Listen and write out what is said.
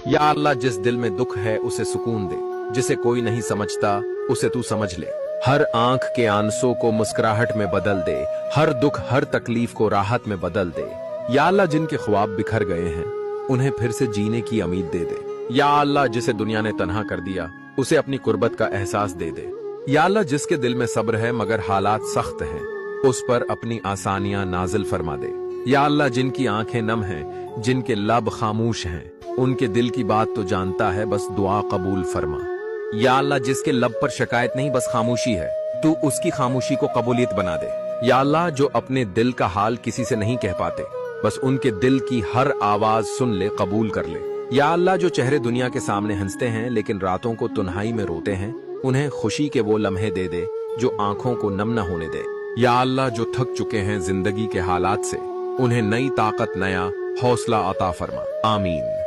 या अल्लाह, जिस दिल में दुख है उसे सुकून दे, जिसे कोई नहीं समझता उसे तू समझ ले। हर आंख के आंसू को मुस्कुराहट में बदल दे, हर दुख हर तकलीफ को राहत में बदल दे। या अल्लाह, जिनके ख्वाब बिखर गए हैं उन्हें फिर से जीने की उम्मीद दे दे। या अल्लाह, जिसे दुनिया ने तन्हा कर दिया उसे अपनी कुर्बत का एहसास दे दे। या अल्लाह, जिसके दिल में सब्र है मगर हालात सख्त हैं उस पर अपनी आसानियां नाजिल फरमा दे। या अल्लाह, जिनकी आंखें नम हैं, जिनके लब खामोश हैं, उनके दिल की बात तो जानता है, बस दुआ कबूल फरमा। या अल्लाह, जिसके लब पर शिकायत नहीं बस खामोशी है, तू उसकी खामोशी को कबूलियत बना दे। या अल्लाह, जो अपने दिल का हाल किसी से नहीं कह पाते, बस उनके दिल की हर आवाज सुन ले, कबूल कर ले। या अल्लाह, जो चेहरे दुनिया के सामने हंसते हैं लेकिन रातों को तन्हाई में रोते हैं, उन्हें खुशी के वो लम्हे दे दे जो आंखों को नम न होने दे। या अल्लाह, जो थक चुके हैं जिंदगी के हालात से, उन्हें नई ताकत नया हौसला अता फरमा। आमीन।